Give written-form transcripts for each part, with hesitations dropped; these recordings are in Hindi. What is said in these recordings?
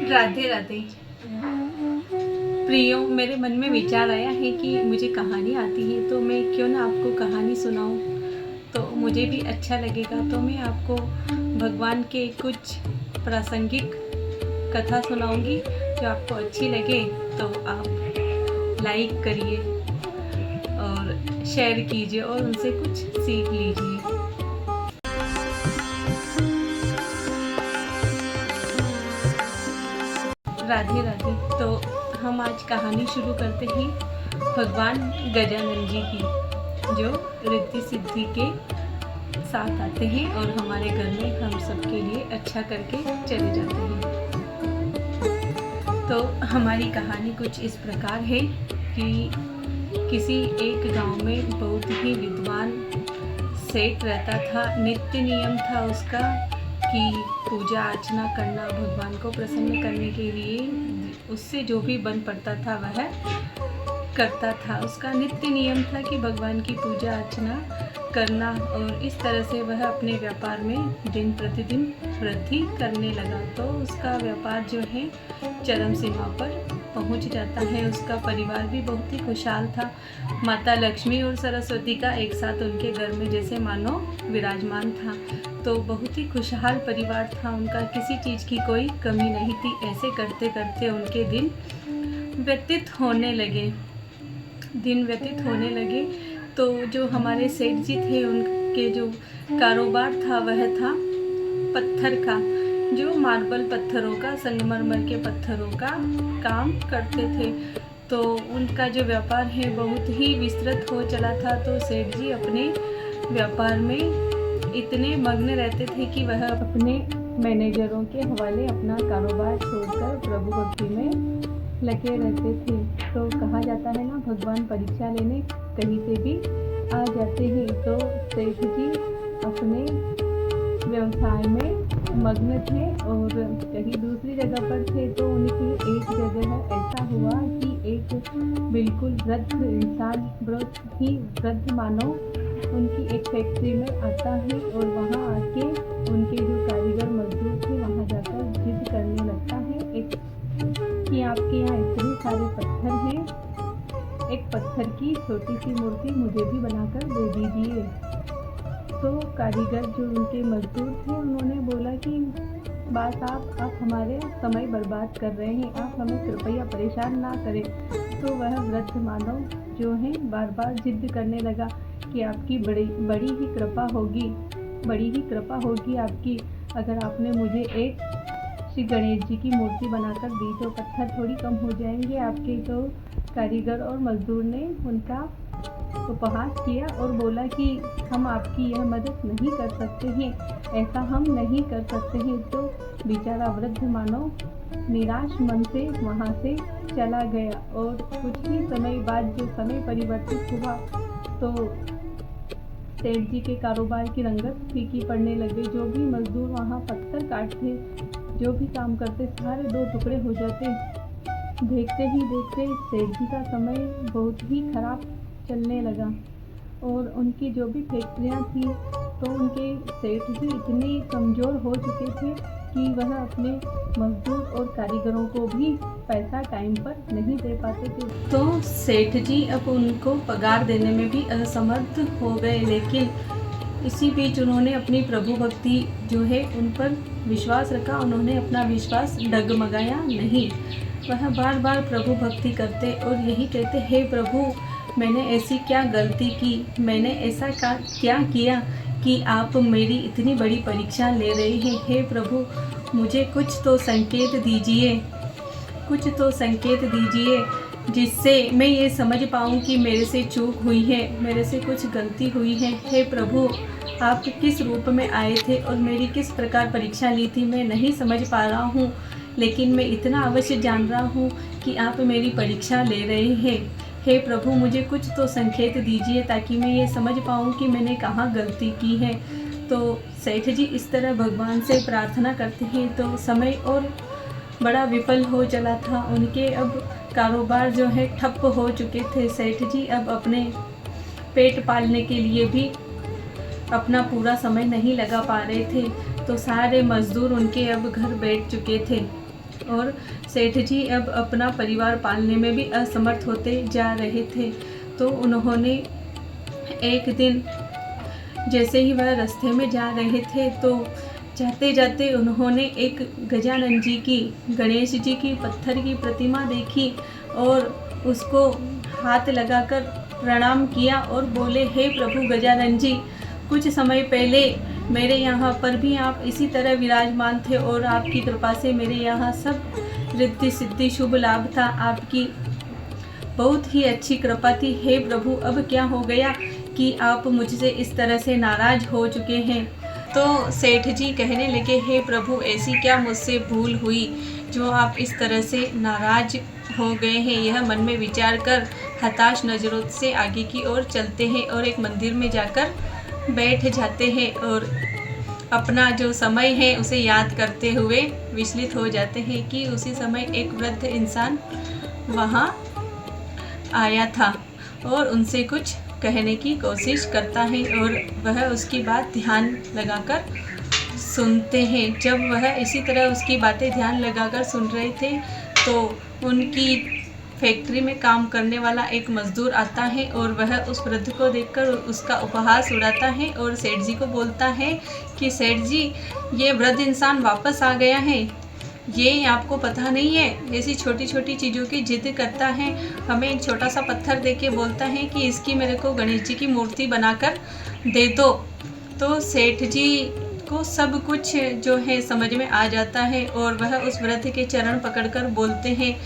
राधे राधे। प्रियो, मेरे मन में विचार आया है कि मुझे कहानी आती है तो मैं क्यों ना आपको कहानी सुनाऊं, तो मुझे भी अच्छा लगेगा। तो मैं आपको भगवान के कुछ प्रासंगिक कथा सुनाऊंगी। जो आपको अच्छी लगे तो आप लाइक करिए और शेयर कीजिए और उनसे कुछ सीख लीजिए। राधे राधे। तो हम आज कहानी शुरू करते हैं भगवान गजानन जी की, जो रिद्धि सिद्धि के साथ आते हैं और हमारे घर में हम सबके लिए अच्छा करके चले जाते हैं। तो हमारी कहानी कुछ इस प्रकार है कि किसी एक गांव में बहुत ही विद्वान सेठ रहता था। नित्य नियम था उसका कि पूजा अर्चना करना, भगवान को प्रसन्न करने के लिए उससे जो भी बन पड़ता था वह करता था। उसका नित्य नियम था कि भगवान की पूजा अर्चना करना, और इस तरह से वह अपने व्यापार में दिन प्रतिदिन वृद्धि करने लगा। तो उसका व्यापार जो है चरम सीमा पर पहुंच जाता है। उसका परिवार भी बहुत ही खुशहाल था। माता लक्ष्मी और सरस्वती का एक साथ उनके घर में जैसे मानो विराजमान था। तो बहुत ही खुशहाल परिवार था उनका, किसी चीज़ की कोई कमी नहीं थी। ऐसे करते करते उनके दिन व्यतीत होने लगे। तो जो हमारे सेठ जी थे, उनके जो कारोबार था वह था पत्थर का, जो मार्बल पत्थरों का, संगमरमर के पत्थरों का काम करते थे। तो उनका जो व्यापार है बहुत ही विस्तृत हो चला था। तो सेठ जी अपने व्यापार में इतने मग्न रहते थे कि वह अपने मैनेजरों के हवाले अपना कारोबार छोड़कर प्रभु भक्ति में लगे रहते थे। तो कहा जाता है ना, भगवान परीक्षा लेने कहीं से भी आ जाते हैं। तो सेठ जी अपने व्यवसाय में मग्न थे और कहीं दूसरी जगह पर थे। तो उनकी एक जगह ऐसा हुआ कि एक बिल्कुल वृद्ध इंसान, बहुत ही वृद्ध मानव उनकी एक फैक्ट्री में आता है और वहाँ आके उनके जो कारीगर मजदूर थे वहाँ जाकर जिद करने लगता है कि आपके यहाँ इतने सारे पत्थर हैं, एक पत्थर की छोटी सी मूर्ति मुझे भी बनाकर दे दीजिए। तो कारीगर जो उनके मजदूर थे उन्होंने बोला कि बात आप हमारे समय बर्बाद कर रहे हैं, आप हमें कृपया परेशान ना करें। तो वह वृद्ध मानव जो है बार बार जिद करने लगा कि आपकी बड़ी ही कृपा होगी आपकी, अगर आपने मुझे एक श्री गणेश जी की मूर्ति बनाकर दी तो पत्थर थोड़ी कम हो जाएंगे आपके। तो कारीगर और मजदूर ने उनका उपहास किया और बोला कि हम आपकी यह मदद नहीं कर सकते हैं, ऐसा हम नहीं कर सकते हैं। तो बेचारा वृद्ध मानव निराश मन से वहाँ से चला गया। और कुछ ही समय बाद जो समय परिवर्तित हुआ तो सेठ जी के कारोबार की रंगत फीकी पड़ने लगे। जो भी मजदूर वहाँ पत्थर काटते, जो भी काम करते, सारे दो टुकड़े हो जाते। देखते ही देखते सेठ जी का समय बहुत ही खराब चलने लगा और उनकी जो भी फैक्ट्रियाँ थी तो उनके सेठ जी इतने कमज़ोर हो चुके थे कि वह अपने मजदूर और कारीगरों को भी पैसा टाइम पर नहीं दे पाते थे। तो सेठ जी अब उनको पगार देने में भी असमर्थ हो गए। लेकिन इसी बीच उन्होंने अपनी प्रभु भक्ति जो है उन पर विश्वास रखा। उन्होंने अपना विश्वास डगमगाया नहीं। वह बार बार प्रभु भक्ति करते और यही कहते, हे प्रभु, मैंने ऐसी क्या गलती की, मैंने ऐसा क्या किया कि आप मेरी इतनी बड़ी परीक्षा ले रहे हैं। हे प्रभु, मुझे कुछ तो संकेत दीजिए जिससे मैं ये समझ पाऊँ कि मेरे से चूक हुई है, मेरे से कुछ गलती हुई है। हे प्रभु, आप किस रूप में आए थे और मेरी किस प्रकार परीक्षा ली थी, मैं नहीं समझ पा रहा हूँ, लेकिन मैं इतना अवश्य जान रहा हूँ कि आप मेरी परीक्षा ले रहे हैं। हे प्रभु, मुझे कुछ तो संकेत दीजिए ताकि मैं ये समझ पाऊँ कि मैंने कहाँ गलती की है। तो सेठ जी इस तरह भगवान से प्रार्थना करते हैं। तो समय और बड़ा विफल हो चला था। उनके अब कारोबार जो है ठप्प हो चुके थे। सेठ जी अब अपने पेट पालने के लिए भी अपना पूरा समय नहीं लगा पा रहे थे। तो सारे मजदूर उनके अब घर बैठ चुके थे और सेठ जी अब अपना परिवार पालने में भी असमर्थ होते जा रहे थे। तो उन्होंने एक दिन जैसे ही वह रास्ते में जा रहे थे तो जाते जाते उन्होंने एक गजानन जी की, गणेश जी की पत्थर की प्रतिमा देखी और उसको हाथ लगाकर प्रणाम किया और बोले, हे प्रभु गजानन जी, कुछ समय पहले मेरे यहाँ पर भी आप इसी तरह विराजमान थे और आपकी कृपा से मेरे यहाँ सब रिद्धि सिद्धि शुभ लाभ था। आपकी बहुत ही अच्छी कृपा थी। हे प्रभु, अब क्या हो गया कि आप मुझसे इस तरह से नाराज़ हो चुके हैं। तो सेठ जी कहने लगे, हे प्रभु, ऐसी क्या मुझसे भूल हुई जो आप इस तरह से नाराज़ हो गए हैं। यह मन में विचार कर हताश नज़रों से आगे की ओर चलते हैं और एक मंदिर में जाकर बैठ जाते हैं और अपना जो समय है उसे याद करते हुए विचलित हो जाते हैं कि उसी समय एक वृद्ध इंसान वहाँ आया था और उनसे कुछ कहने की कोशिश करता है और वह उसकी बात ध्यान लगाकर सुनते हैं। जब वह इसी तरह उसकी बातें ध्यान लगाकर सुन रहे थे तो उनकी फैक्ट्री में काम करने वाला एक मज़दूर आता है और वह उस वृद्ध को देखकर उसका उपहास उड़ाता है और सेठ जी को बोलता है कि सेठ जी, ये वृद्ध इंसान वापस आ गया है। ये आपको पता नहीं है, ऐसी छोटी छोटी चीज़ों की जिद करता है। हमें एक छोटा सा पत्थर देके बोलता है कि इसकी मेरे को गणेश जी की मूर्ति बनाकर दे दो। तो सेठ जी को सब कुछ जो है समझ में आ जाता है और वह उस वृद्ध के चरण पकड़कर बोलते हैं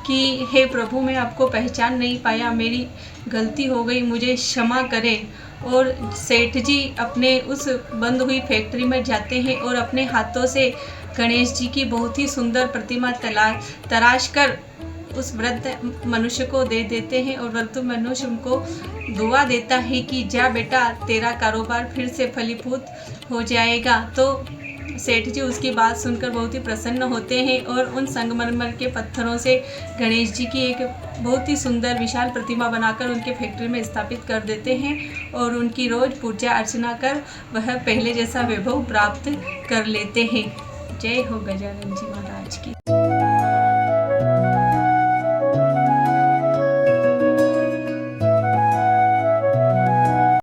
कि हे प्रभु, मैं आपको पहचान नहीं पाया, मेरी गलती हो गई, मुझे क्षमा करें। और सेठ जी अपने उस बंद हुई फैक्ट्री में जाते हैं और अपने हाथों से गणेश जी की बहुत ही सुंदर प्रतिमा तराश कर उस वृद्ध मनुष्य को दे देते हैं और वृद्ध मनुष्य उनको दुआ देता है कि जा बेटा, तेरा कारोबार फिर से फलीभूत हो जाएगा। तो सेठ जी उसकी बात सुनकर बहुत ही प्रसन्न होते हैं और उन संगमरमर के पत्थरों से गणेश जी की एक बहुत ही सुंदर विशाल प्रतिमा बनाकर उनके फैक्ट्री में स्थापित कर देते हैं और उनकी रोज़ पूजा अर्चना कर वह पहले जैसा वैभव प्राप्त कर लेते हैं। जय हो गजानन जी महाराज की।